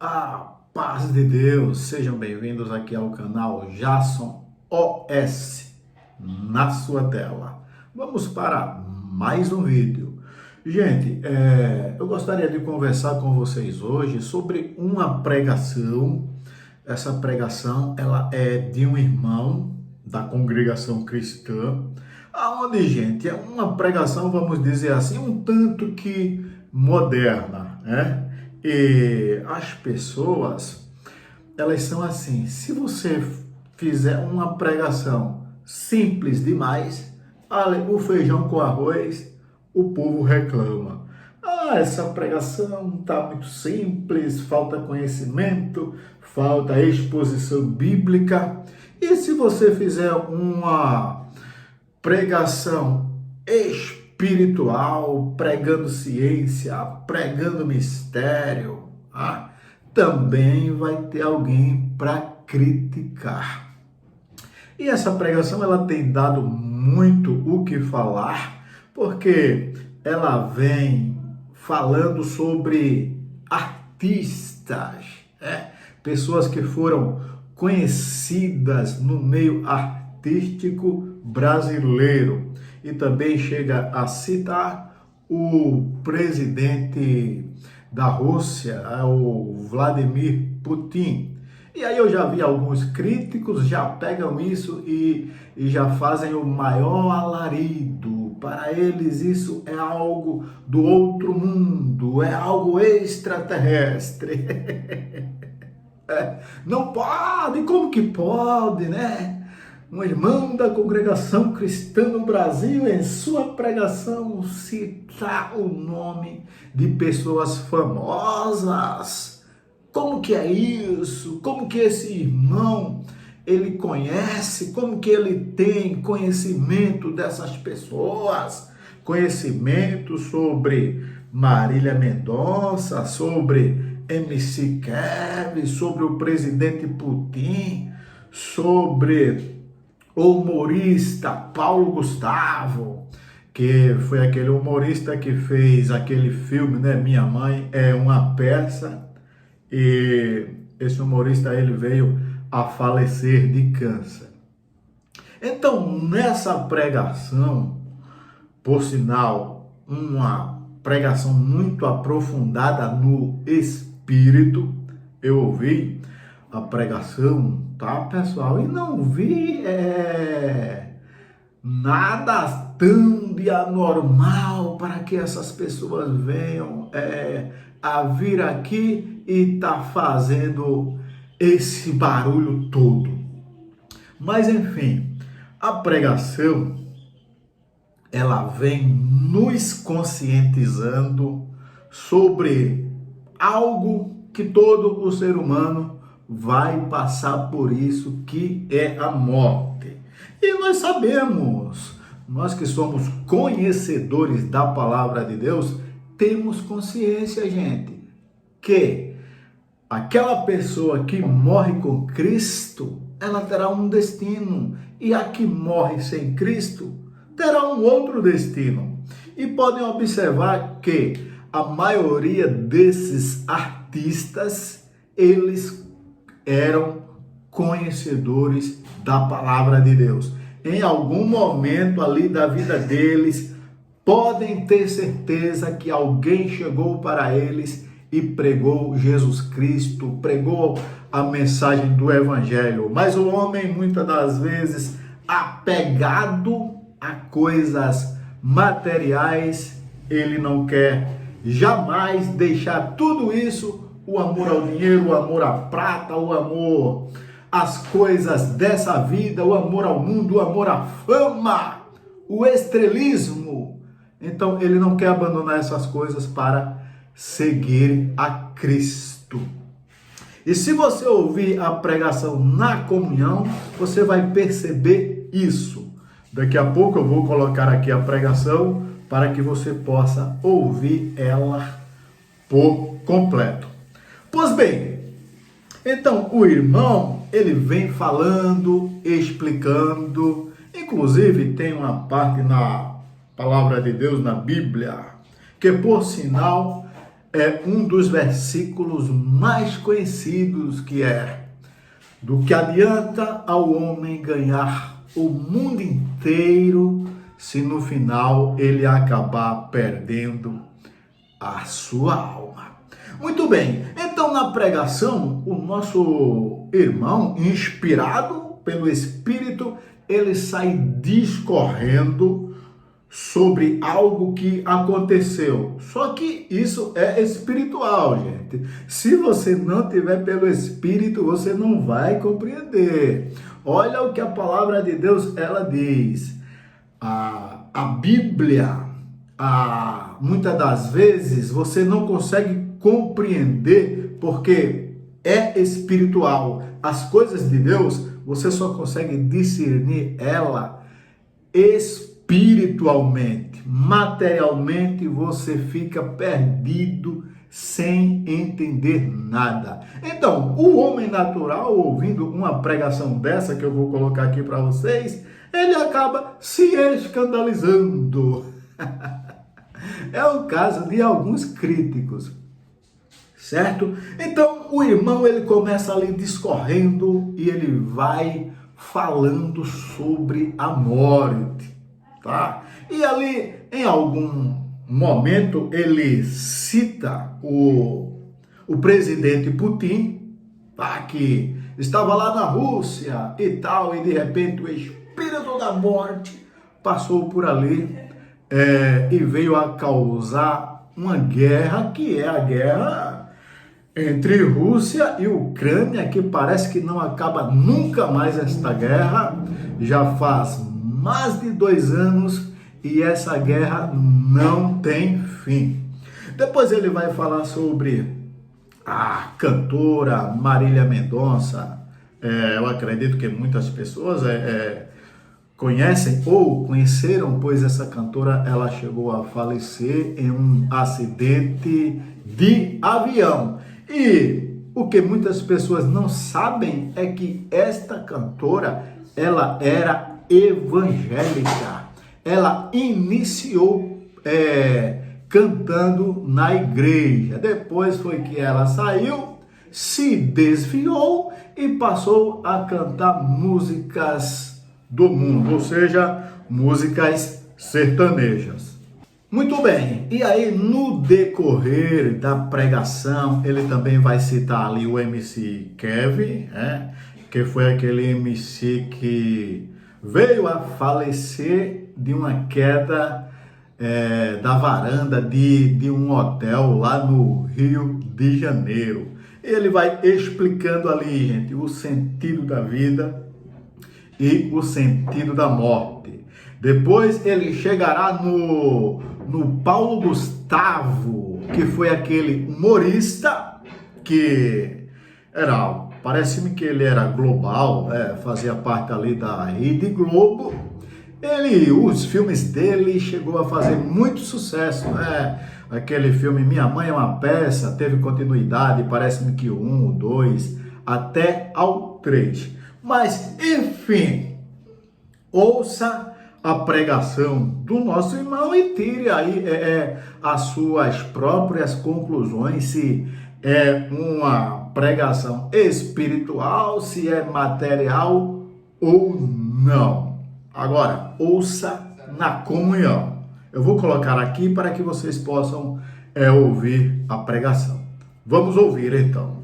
A paz de Deus, sejam bem-vindos aqui ao canal Jason OS na sua tela. Vamos para mais um vídeo. Gente, eu gostaria de conversar com vocês hoje sobre uma pregação. Essa pregação ela é de um irmão da congregação cristã, aonde, gente, é uma pregação, vamos dizer assim, um tanto que moderna, né? E as pessoas, elas são assim, se você fizer uma pregação simples demais, o feijão com arroz, o povo reclama. Essa pregação está muito simples, falta conhecimento, falta exposição bíblica. E se você fizer uma pregação espiritual, pregando ciência, pregando mistério, também vai ter alguém para criticar. E essa pregação ela tem dado muito o que falar, porque ela vem falando sobre artistas, pessoas que foram conhecidas no meio artístico brasileiro, e também chega a citar o presidente da Rússia, o Vladimir Putin. E aí eu já vi alguns críticos já pegam isso e já fazem o maior alarido. Para eles isso é algo do outro mundo, é algo extraterrestre. Não pode, como que pode, né? Um irmão da congregação cristã no Brasil, em sua pregação, citar o nome de pessoas famosas. Como que é isso? Como que esse irmão, ele conhece? Como que ele tem conhecimento dessas pessoas? Conhecimento sobre Marília Mendonça, sobre MC Kevin, sobre o presidente Putin, sobre o humorista Paulo Gustavo, que foi aquele humorista que fez aquele filme, né? Minha Mãe é uma Peça, e esse humorista ele veio a falecer de câncer. Então, nessa pregação, por sinal, uma pregação muito aprofundada no espírito, eu ouvi a pregação, tá, pessoal? E não vi nada tão de anormal para que essas pessoas venham a vir aqui e tá fazendo esse barulho todo. Mas enfim, a pregação ela vem nos conscientizando sobre algo que todo o ser humano vai passar por isso, que é a morte. E nós sabemos, nós que somos conhecedores da palavra de Deus, temos consciência, gente, que aquela pessoa que morre com Cristo, ela terá um destino, e a que morre sem Cristo terá um outro destino. E podem observar que a maioria desses artistas, eles eram conhecedores da palavra de Deus. Em algum momento ali da vida deles, podem ter certeza que alguém chegou para eles e pregou Jesus Cristo, pregou a mensagem do Evangelho. Mas o homem, muitas das vezes, apegado a coisas materiais, ele não quer jamais deixar tudo isso, o amor ao dinheiro, o amor à prata, o amor às coisas dessa vida, o amor ao mundo, o amor à fama, o estrelismo. Então ele não quer abandonar essas coisas para seguir a Cristo. E se você ouvir a pregação na comunhão, você vai perceber isso. Daqui a pouco eu vou colocar aqui a pregação para que você possa ouvir ela por completo. Pois bem, então o irmão, ele vem falando, explicando, inclusive tem uma parte na palavra de Deus, na Bíblia, que por sinal é um dos versículos mais conhecidos, que é: do que adianta ao homem ganhar o mundo inteiro se no final ele acabar perdendo a sua alma. Muito bem, então na pregação, o nosso irmão, inspirado pelo Espírito, ele sai discorrendo sobre algo que aconteceu. Só que isso é espiritual, gente. Se você não tiver pelo Espírito, você não vai compreender. Olha o que a palavra de Deus, ela diz. A Bíblia, muitas das vezes, você não consegue compreender porque é espiritual. As coisas de Deus, você só consegue discernir ela espiritualmente. Materialmente você fica perdido sem entender nada. Então, o homem natural, ouvindo uma pregação dessa que eu vou colocar aqui para vocês, ele acaba se escandalizando. É o caso de alguns críticos, certo? Então, o irmão, ele começa ali discorrendo e ele vai falando sobre a morte, tá? E ali, em algum momento, ele cita o presidente Putin, tá? Que estava lá na Rússia e tal, e de repente o espírito da morte passou por ali e veio a causar uma guerra, que é a guerra entre Rússia e Ucrânia, que parece que não acaba nunca mais esta guerra. Já faz mais de 2 anos e essa guerra não tem fim. Depois ele vai falar sobre a cantora Marília Mendonça. Eu acredito que muitas pessoas conhecem ou conheceram, pois essa cantora, ela chegou a falecer em um acidente de avião. E o que muitas pessoas não sabem é que esta cantora, ela era evangélica. Ela iniciou cantando na igreja. Depois foi que ela saiu, se desviou e passou a cantar músicas do mundo, ou seja, músicas sertanejas. Muito bem, e aí no decorrer da pregação, ele também vai citar ali o MC Kevin, que foi aquele MC que veio a falecer de uma queda da varanda de um hotel lá no Rio de Janeiro. Ele vai explicando ali, gente, o sentido da vida e o sentido da morte. Depois ele chegará no Paulo Gustavo, que foi aquele humorista que parece-me que ele era global, fazia parte ali da Rede Globo. Os filmes dele chegou a fazer muito sucesso, aquele filme Minha Mãe é uma Peça, teve continuidade, parece-me que o 1, o 2, até ao 3. Mas, enfim, ouça a pregação do nosso irmão e tire aí as suas próprias conclusões, se é uma pregação espiritual, se é material ou não. Agora, ouça na comunhão. Eu vou colocar aqui para que vocês possam ouvir a pregação. Vamos ouvir então.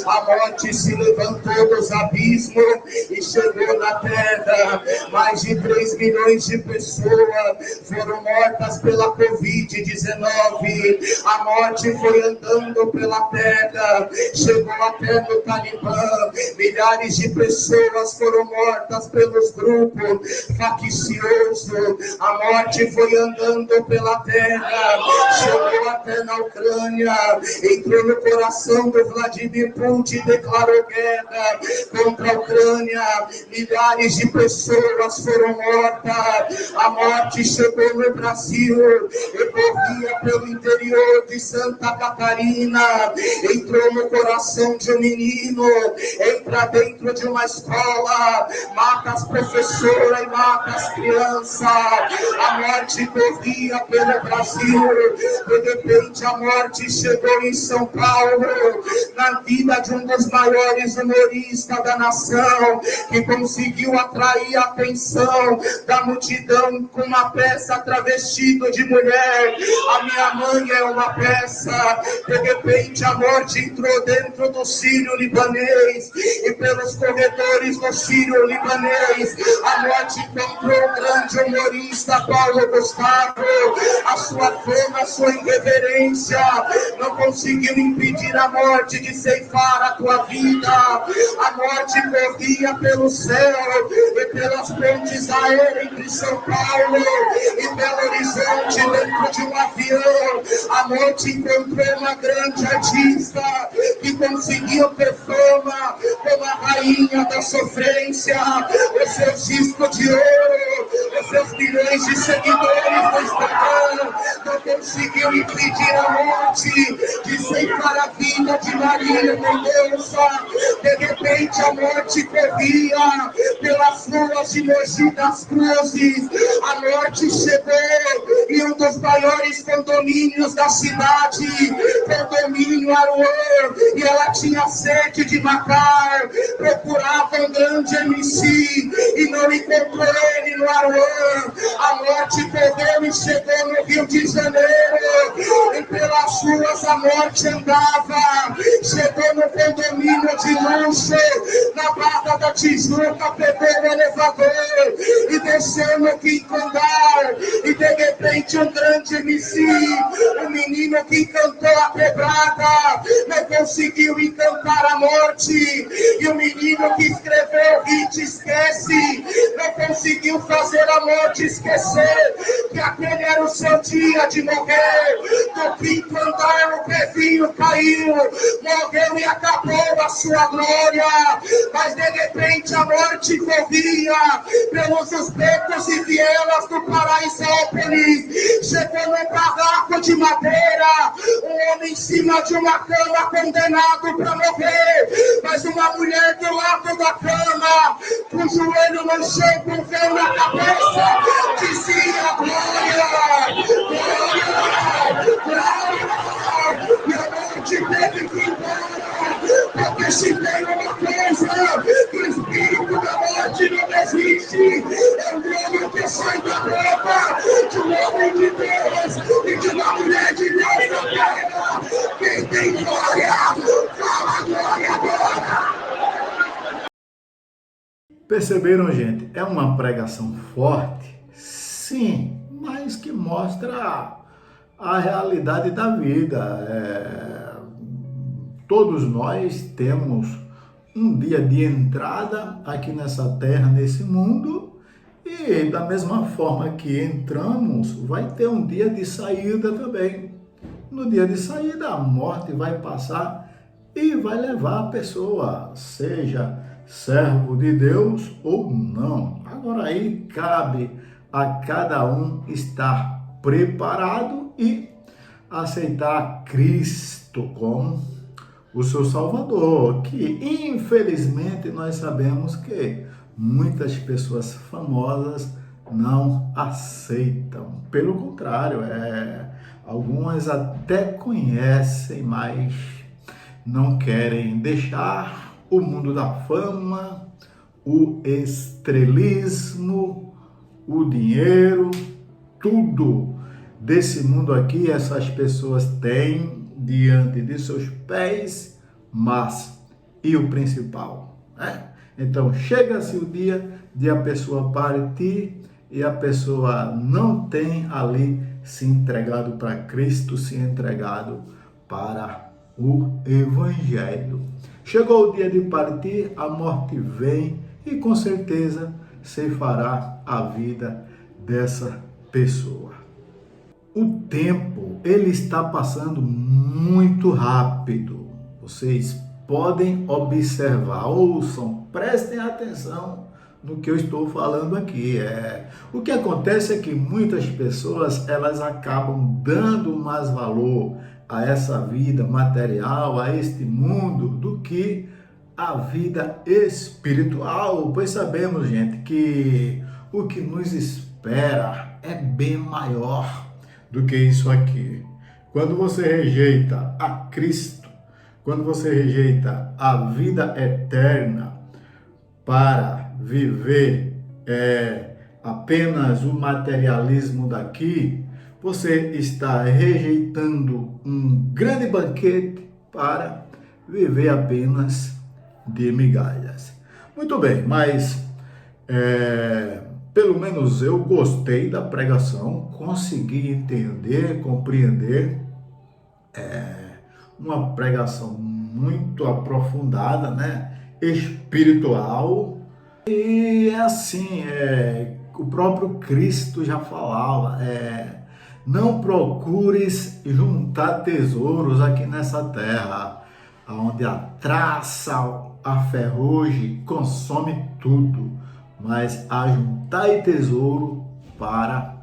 A morte se levantou dos abismos e chegou na terra. Mais de 3 milhões de pessoas foram mortas pela Covid-19. A morte foi andando pela terra, chegou até no Talibã. Milhares de pessoas foram mortas pelos grupos facciosos. A morte foi andando pela terra, chegou até até na Ucrânia, entrou no coração do Vladimir Putin, declarou guerra contra a Ucrânia, milhares de pessoas foram mortas, a morte chegou no Brasil, e corria pelo interior de Santa Catarina, entrou no coração de um menino, entra dentro de uma escola, mata as professoras e mata as crianças, a morte corria pelo Brasil, de repente a morte chegou em São Paulo, na vida de um dos maiores humoristas da nação, que conseguiu atrair a atenção da multidão com uma peça travestido de mulher. A minha mãe é uma peça. De repente a morte entrou dentro do Sírio-Libanês, e pelos corredores do Sírio-Libanês a morte encontrou o grande humorista Paulo Gustavo. A sua fama, a sua irreverência não conseguiu impedir a morte de ceifar a tua vida. A morte corria pelo céu e pelas pontes aéreas entre São Paulo e Belo Horizonte, dentro de um avião. A morte encontrou uma grande artista que conseguiu ter fama como a rainha da sofrência, os seus discos de ouro, os seus milhões de seguidores no Instagram, não conseguiu impedir a morte de ceifar a vida de Maria Mendonça. De repente a morte corria pelas ruas de Mogi das Cruzes, a morte chegou em um dos maiores condomínios da cidade, condomínio Aruã, e ela tinha sede de matar, procurava um grande MC e não encontrou ele no Aruã. A morte correu e chegou no Rio de Janeiro, e pelas ruas a morte andava, chegou no condomínio de luxo, na Barra da Tijuca, pegou o elevador e desceu no quinto andar, e de repente um grande MC, um menino que encantou a quebrada, não conseguiu encantar a morte, e o menino que escreveu o hit Esquece, não conseguiu fazer a morte esquecer que aquele era o seu dia de morrer. Do quinto andar o pezinho caiu, morreu e acabou a sua glória, mas de repente a morte corria pelos becos e vielas do Paraisópolis, chegou num barraco de madeira, um homem em cima de uma cama condenado para morrer, mas uma mulher do lado da cama, com o joelho no chão, com o véu na cabeça, dizia glória, glória, glória, e a morte teve que ir embora, porque se tem uma coisa que o espírito da morte não existe, é o nome que sai da boca de um homem de Deus e de uma mulher de Deus na terra. Quem tem glória, fala glória agora. Perceberam, gente? É uma pregação forte, sim, mas que mostra a realidade da vida. Todos nós temos um dia de entrada aqui nessa terra, nesse mundo, e da mesma forma que entramos, vai ter um dia de saída também. No dia de saída, a morte vai passar e vai levar a pessoa, seja servo de Deus ou não. Agora aí cabe a cada um estar preparado e aceitar Cristo como o seu Salvador, que infelizmente nós sabemos que muitas pessoas famosas não aceitam. Pelo contrário, algumas até conhecem, mas não querem deixar o mundo da fama, o estrelismo, o dinheiro, tudo desse mundo aqui essas pessoas têm diante de seus pés, mas e o principal, né? Então chega-se o dia de a pessoa partir e a pessoa não tem ali se entregado para Cristo, se entregado para o Evangelho. Chegou o dia de partir, a morte vem e com certeza ceifará a vida dessa pessoa. o tempo, ele está passando muito rápido. Vocês podem observar, ouçam, prestem atenção no que eu estou falando aqui. O que acontece é que muitas pessoas, elas acabam dando mais valor a essa vida material, a este mundo, do que a vida espiritual, pois sabemos, gente, que o que nos espera é bem maior do que isso aqui. Quando você rejeita a Cristo, quando você rejeita a vida eterna para viver apenas o materialismo daqui, você está rejeitando um grande banquete para viver apenas de migalhas. Muito bem, mas pelo menos eu gostei da pregação, consegui entender, compreender, uma pregação muito aprofundada, né? Espiritual. E assim, o próprio Cristo já falava, não procures juntar tesouros aqui nessa terra, onde a traça, a ferrugem consome tudo, mas ajuntai tesouro para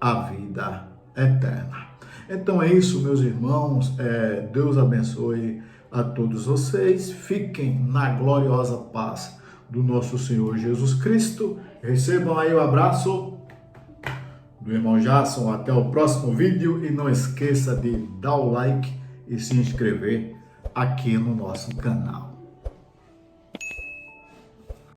a vida eterna. Então é isso, meus irmãos, Deus abençoe a todos vocês, fiquem na gloriosa paz do nosso Senhor Jesus Cristo, recebam aí o abraço do irmão Jason, até o próximo vídeo e não esqueça de dar o like e se inscrever aqui no nosso canal.